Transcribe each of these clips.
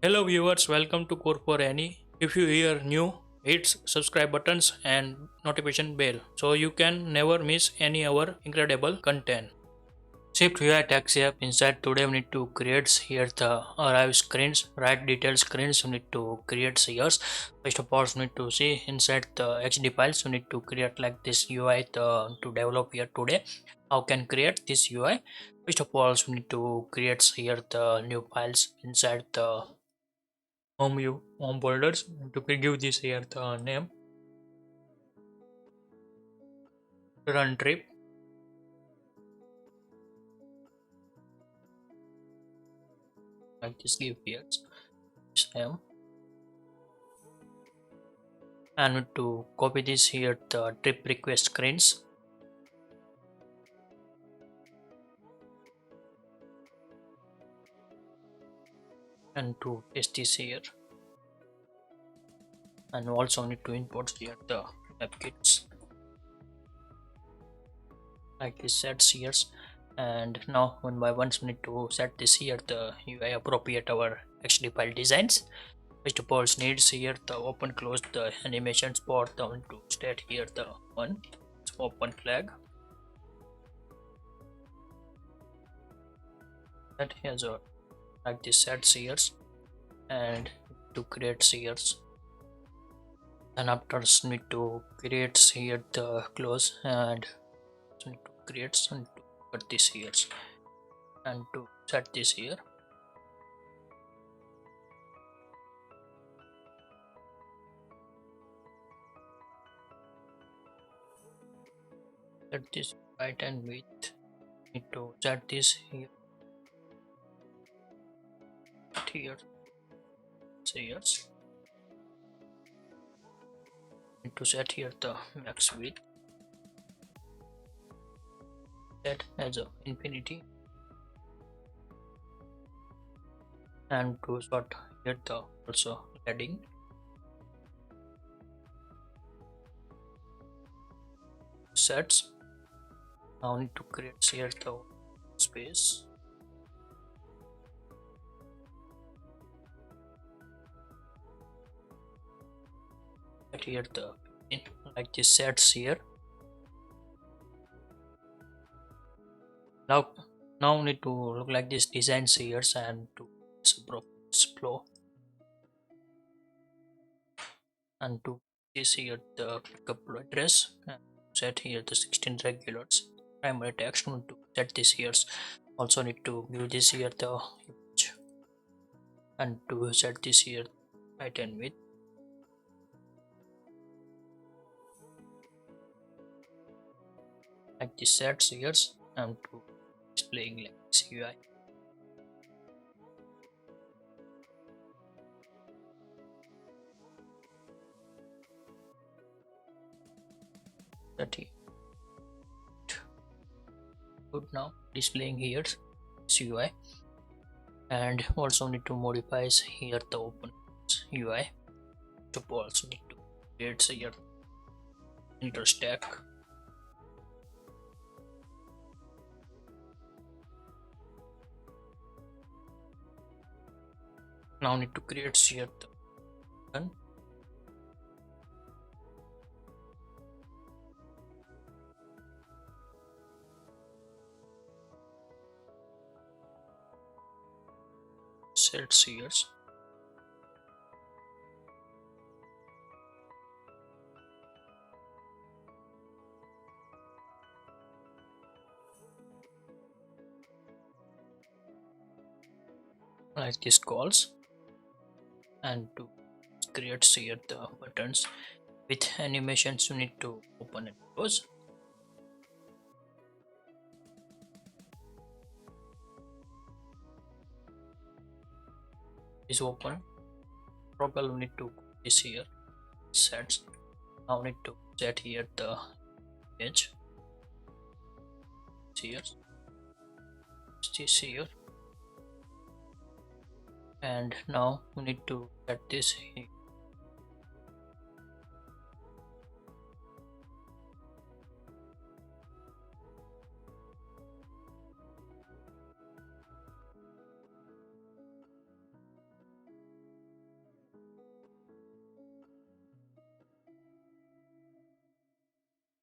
Hello viewers, welcome to Core for Any. If you hear new, hit subscribe buttons and notification bell so you can never miss any our incredible content. SwiftUI taxi app inside today we need to create here the arrive screens, write detailed screens, we need to create here. First of all, we need to see inside the HD files, we need to create like this UI to develop here today. How can create this UI? First of all, we need to create here the new files inside the home folders to give this here the name run trip like this give here this name and to copy this here the trip request screens and to paste this here and also need to import here the MapKits like this sets here and now one by one we need to set this here the UI appropriate our HD file designs. First of all needs here the open close the animations for the one to state here the one open flag that has a like this set sears and to create sears and after need to create here the close and need to create some to put this here and to set this here set this height and width need to set this here here sears need to set here the max width set as a infinity and to sort here the also heading sets. Now need to create here the space at here the like this sets here. Now need to look like this design here and to flow and to this here the pickup address and set here the 16 regulars primary text need to set this here. Also need to give this here the image and to set this here height and width like this sets here and to displaying like this UI. That here. Good, now displaying here this UI and also need to modify here the open UI to also need to create here interstack now need to create here the button set sears like this calls and to create here the buttons with animations you need to open and close is open toggle we need to this here sets. Now need to set here the edge here this here and now we need to set this here.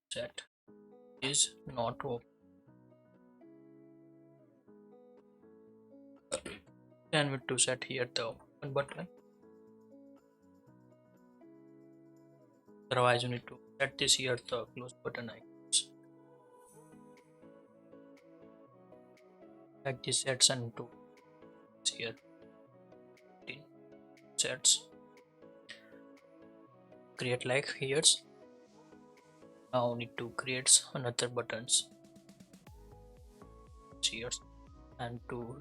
set is not open. Then we to set here the open button. Otherwise you need to set this here the close button icons. Like this sets and to here sets. Create like here's. Now need to create another buttons here and to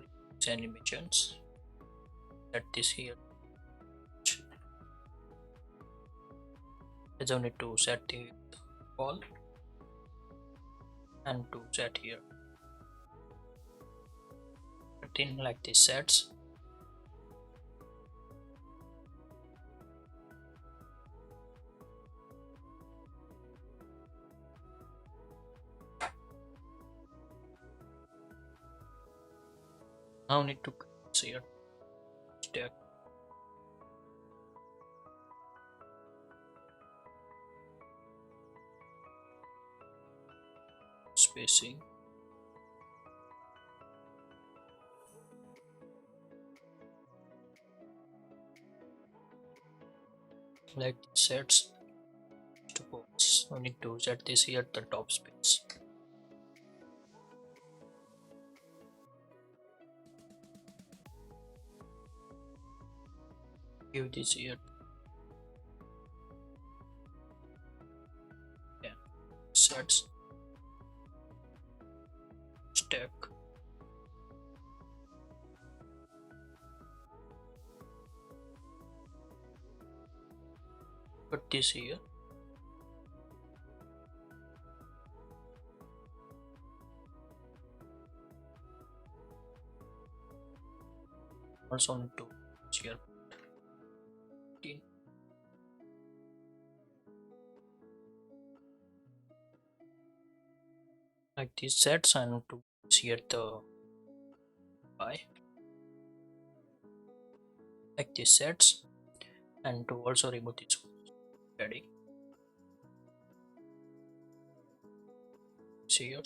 animations. Set this here. I don't need to set the all and to set here 13 like this sets. Now need to see here stack spacing like sets to box. We need to set this here at the top space. Give this here sets stack put this here also need to here 15 like these sets and to here the y like these sets and to also remove this ready see here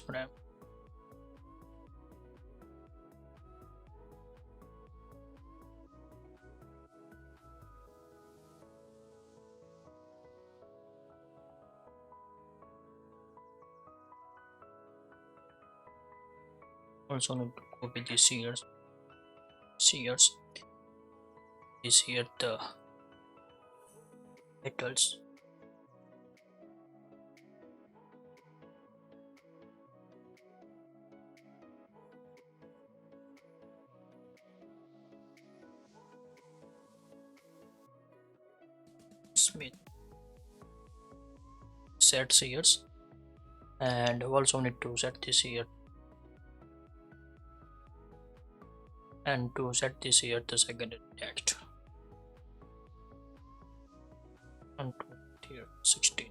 frame also need to copy this here is here the titles Smith sets here and also need to set this here and to set this here the secondary text and to here 16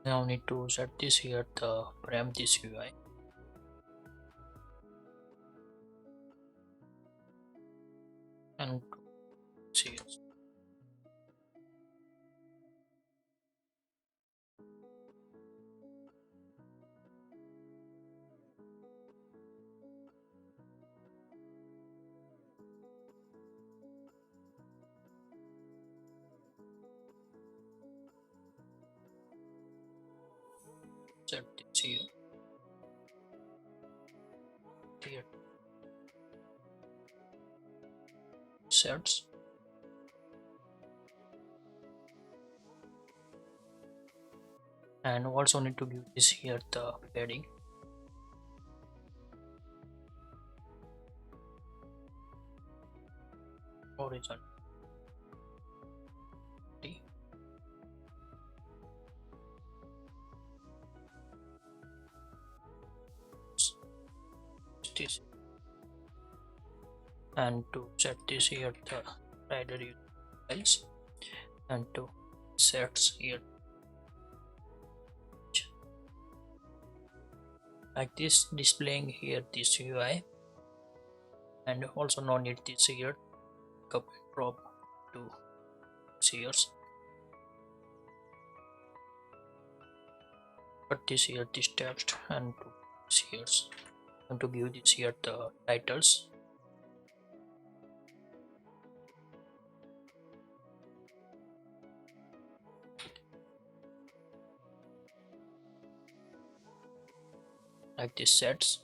now need to set this here the param this UI and see set this here sets, and also need to give this here the padding. Horizon T. This and to set this here the rider files, and to sets here like this, displaying here this UI, and also no need this here copy drop to sears. Put this here this text and to sears, and to give this here the titles. Like this sets,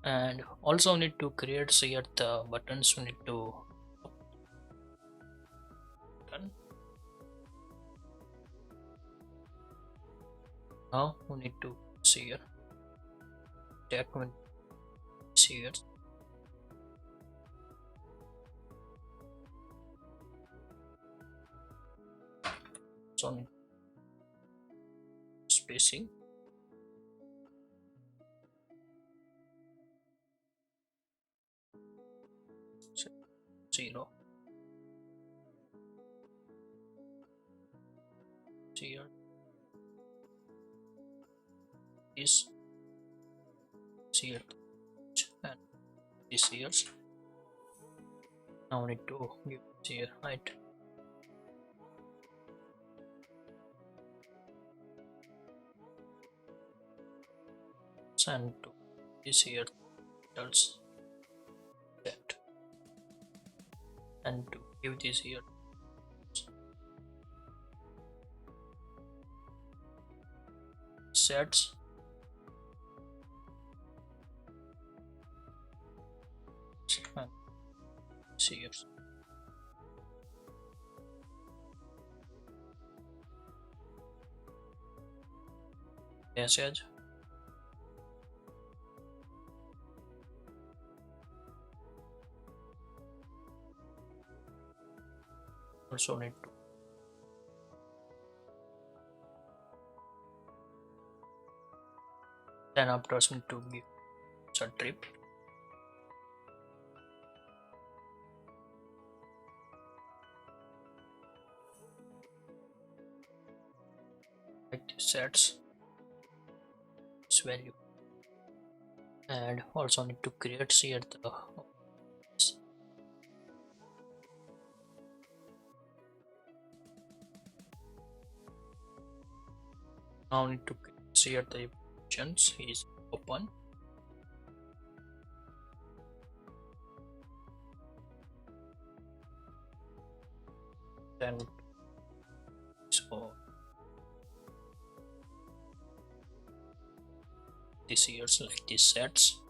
and also need to create here the buttons. We need to done. Now we need to see here document here. So need spacing, so 0 here is here and this here. Now we need to give here height, and to this here titles that, and to give this here sets, and sears. Message, also need to then after need to give a trip, like this sets this value, and also need to create here the now need to create the options is open, then so this here's like this sets.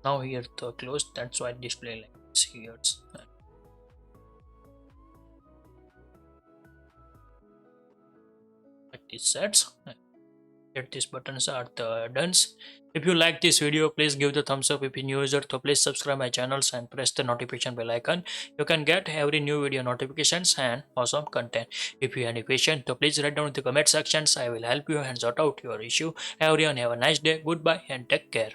Now here the close, that's why display like this here's like this sets. Here these buttons are the done. If you like this video, please give the thumbs up. If you're new user, so please subscribe my channels and press the notification bell icon. You can get every new video notifications and awesome content. If you have any question, so please write down in the comment sections. I will help you and sort out your issue. Everyone have a nice day. Goodbye and take care.